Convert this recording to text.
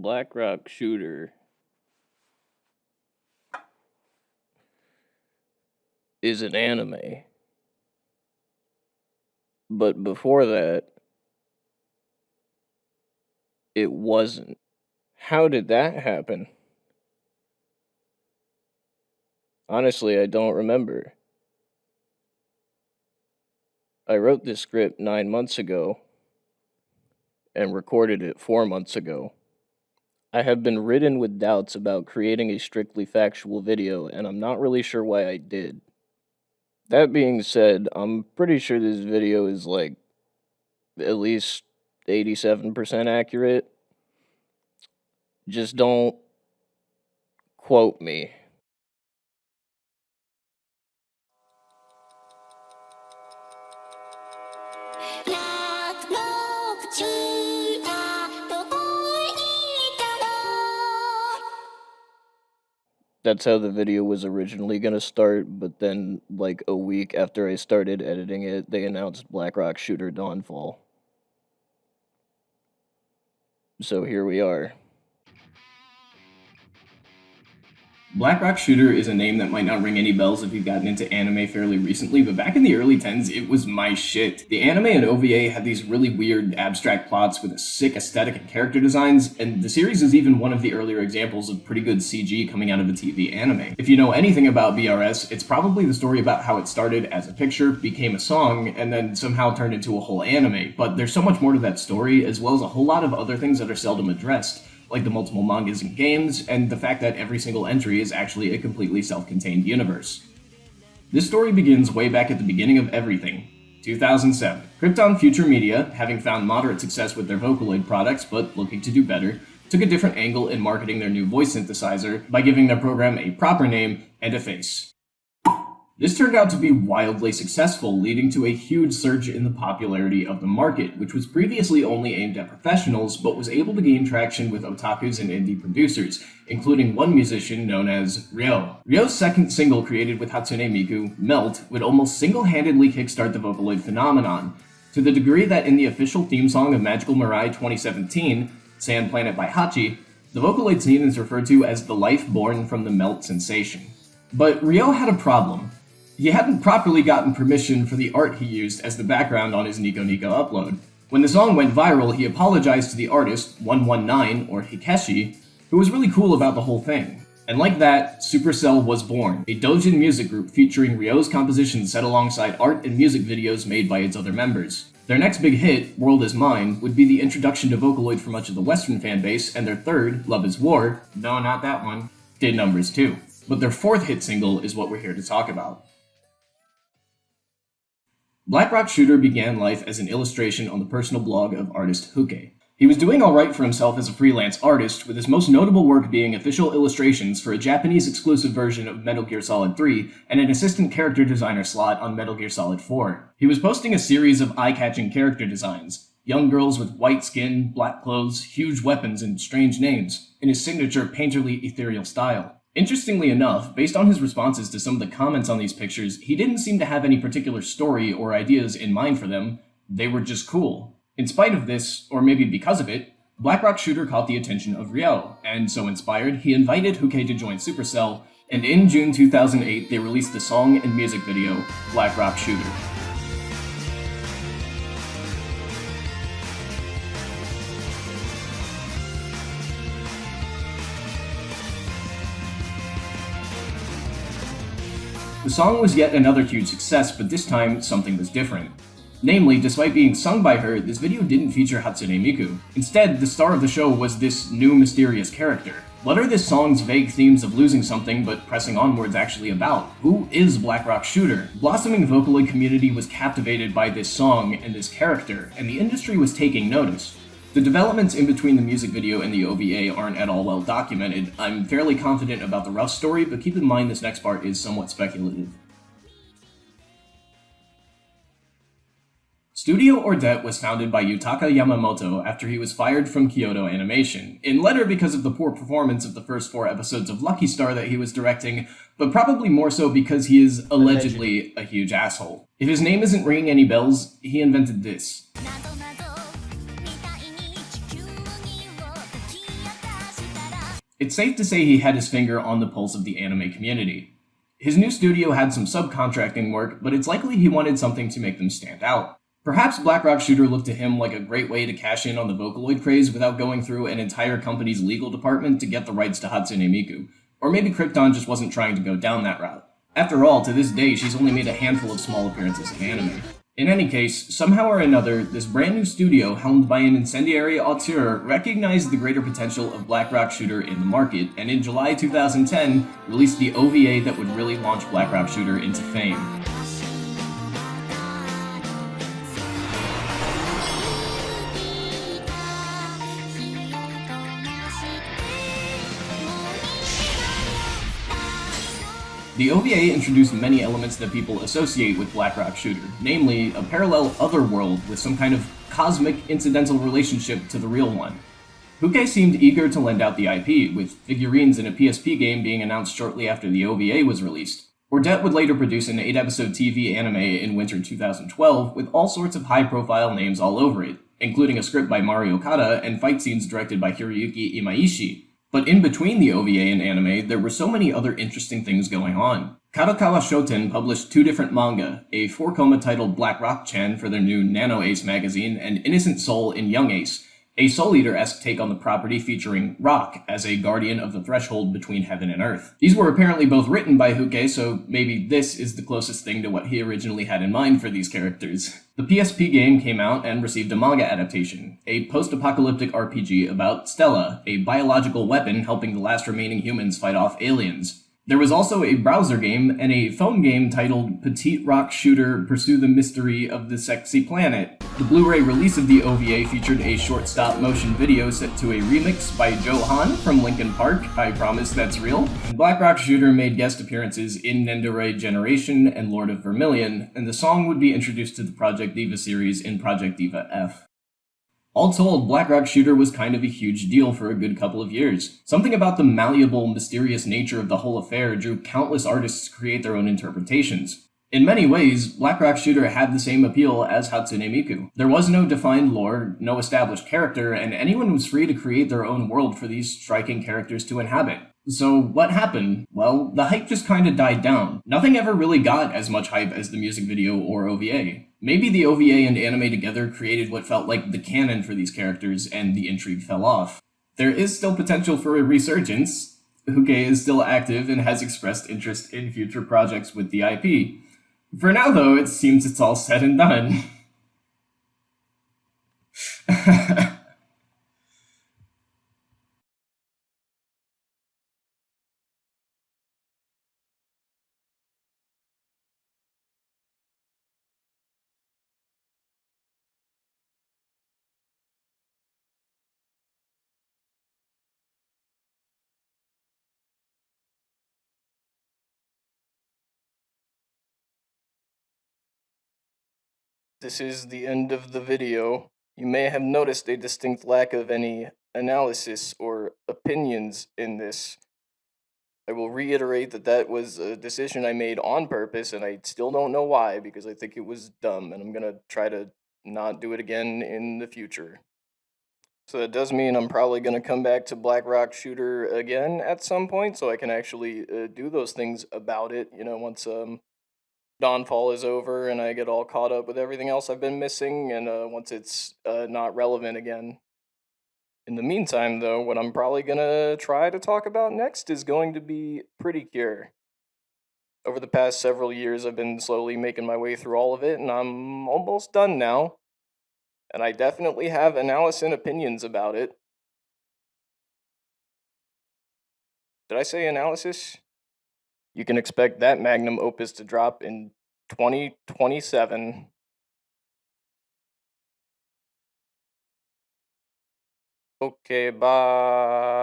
Black Rock Shooter is an anime. But before that, it wasn't. How did that happen? Honestly, I don't remember. I wrote this script 9 months ago and recorded it 4 months ago. I have been ridden with doubts about creating a strictly factual video, and I'm not really sure why I did. That being said, I'm pretty sure this video is like at least 87% accurate. Just don't quote me. That's how the video was originally gonna start, but then, like, a week after I started editing it, they announced Black Rock Shooter Dawnfall. So here we are. Black Rock Shooter is a name that might not ring any bells if you've gotten into anime fairly recently, but back in the early 10s, it was my shit. The anime and OVA had these really weird, abstract plots with a sick aesthetic and character designs, and the series is even one of the earlier examples of pretty good CG coming out of a TV anime. If you know anything about BRS, it's probably the story about how it started as a picture, became a song, and then somehow turned into a whole anime, but there's so much more to that story, as well as a whole lot of other things that are seldom addressed, like the multiple mangas and games, and the fact that every single entry is actually a completely self-contained universe. This story begins way back at the beginning of everything, 2007. Krypton Future Media, having found moderate success with their Vocaloid products but looking to do better, took a different angle in marketing their new voice synthesizer by giving their program a proper name and a face. This turned out to be wildly successful, leading to a huge surge in the popularity of the market, which was previously only aimed at professionals, but was able to gain traction with otakus and indie producers, including one musician known as Ryo. Ryo's second single created with Hatsune Miku, Melt, would almost single-handedly kickstart the Vocaloid phenomenon, to the degree that in the official theme song of Magical Mirai 2017, Sand Planet by Hachi, the Vocaloid scene is referred to as the life born from the Melt sensation. But Ryo had a problem. He hadn't properly gotten permission for the art he used as the background on his Nico Nico upload. When the song went viral, he apologized to the artist, 119, or Hikeshi, who was really cool about the whole thing. And like that, Supercell was born, a doujin music group featuring Ryo's compositions set alongside art and music videos made by its other members. Their next big hit, World Is Mine, would be the introduction to Vocaloid for much of the Western fanbase, and their third, Love Is War, no, not that one, did numbers too. But their fourth hit single is what we're here to talk about. Black Rock Shooter began life as an illustration on the personal blog of artist Huke. He was doing alright for himself as a freelance artist, with his most notable work being official illustrations for a Japanese exclusive version of Metal Gear Solid 3 and an assistant character designer slot on Metal Gear Solid 4. He was posting a series of eye-catching character designs, young girls with white skin, black clothes, huge weapons, and strange names, in his signature painterly ethereal style. Interestingly enough, based on his responses to some of the comments on these pictures, he didn't seem to have any particular story or ideas in mind for them. They were just cool. In spite of this, or maybe because of it, Black Rock Shooter caught the attention of Ryo, and so inspired, he invited Huke to join Supercell, and in June 2008 they released the song and music video, Black Rock Shooter. The song was yet another huge success, but this time, something was different. Namely, despite being sung by her, this video didn't feature Hatsune Miku. Instead, the star of the show was this new mysterious character. What are this song's vague themes of losing something but pressing onwards actually about? Who is Black Rock Shooter? Blossoming Vocaloid community was captivated by this song and this character, and the industry was taking notice. The developments in between the music video and the OVA aren't at all well documented. I'm fairly confident about the rough story, but keep in mind this next part is somewhat speculative. Studio Ordet was founded by Yutaka Yamamoto after he was fired from Kyoto Animation, in letter because of the poor performance of the first 4 episodes of Lucky Star that he was directing, but probably more so because he is allegedly a huge asshole. If his name isn't ringing any bells, he invented this. It's safe to say he had his finger on the pulse of the anime community. His new studio had some subcontracting work, but it's likely he wanted something to make them stand out. Perhaps Blackrock Shooter looked to him like a great way to cash in on the Vocaloid craze without going through an entire company's legal department to get the rights to Hatsune Miku. Or maybe Krypton just wasn't trying to go down that route. After all, to this day, she's only made a handful of small appearances in anime. In any case, somehow or another, this brand new studio, helmed by an incendiary auteur, recognized the greater potential of Blackrock Shooter in the market, and in July 2010, released the OVA that would really launch Blackrock Shooter into fame. The OVA introduced many elements that people associate with Blackrock Shooter, namely a parallel otherworld with some kind of cosmic incidental relationship to the real one. Huke seemed eager to lend out the IP, with figurines in a PSP game being announced shortly after the OVA was released. Ordet would later produce an 8-episode TV anime in winter 2012 with all sorts of high-profile names all over it, including a script by Mari Okada and fight scenes directed by Hiroyuki Imaishi. But in between the OVA and anime, there were so many other interesting things going on. Kadokawa Shoten published 2 different manga, a 4-coma titled Black Rock Chan for their new Nano Ace magazine, and Innocent Soul in Young Ace, a Soul Eater-esque take on the property featuring Rock as a guardian of the threshold between heaven and earth. These were apparently both written by Huke, so maybe this is the closest thing to what he originally had in mind for these characters. The PSP game came out and received a manga adaptation, a post-apocalyptic RPG about Stella, a biological weapon helping the last remaining humans fight off aliens. There was also a browser game and a phone game titled Petite Rock Shooter Pursue the Mystery of the Sexy Planet. The Blu-ray release of the OVA featured a short stop-motion video set to a remix by Joe Han from Linkin Park, I Promise That's Real. And Blackrock Shooter made guest appearances in Nendoroid Generation and Lord of Vermilion, and the song would be introduced to the Project Diva series in Project Diva F. All told, Blackrock Shooter was kind of a huge deal for a good couple of years. Something about the malleable, mysterious nature of the whole affair drew countless artists to create their own interpretations. In many ways, Blackrock Shooter had the same appeal as Hatsune Miku. There was no defined lore, no established character, and anyone was free to create their own world for these striking characters to inhabit. So what happened? Well, the hype just kinda died down. Nothing ever really got as much hype as the music video or OVA. Maybe the OVA and anime together created what felt like the canon for these characters, and the intrigue fell off. There is still potential for a resurgence. Huke is still active and has expressed interest in future projects with the IP. For now, though, it seems it's all said and done. This is the end of the video. You may have noticed a distinct lack of any analysis or opinions in this. I will reiterate that that was a decision I made on purpose, and I still don't know why, because I think it was dumb, and I'm gonna try to not do it again in the future. So that does mean I'm probably gonna come back to Blackrock Shooter again at some point, so I can actually do those things about it, once Dawnfall is over and I get all caught up with everything else I've been missing, and once it's not relevant again. In the meantime, though, what I'm probably gonna try to talk about next is going to be Pretty Cure. Over the past several years, I've been slowly making my way through all of it, and I'm almost done now. And I definitely have analysis and opinions about it. Did I say analysis? You can expect that magnum opus to drop in 2027. Okay, bye.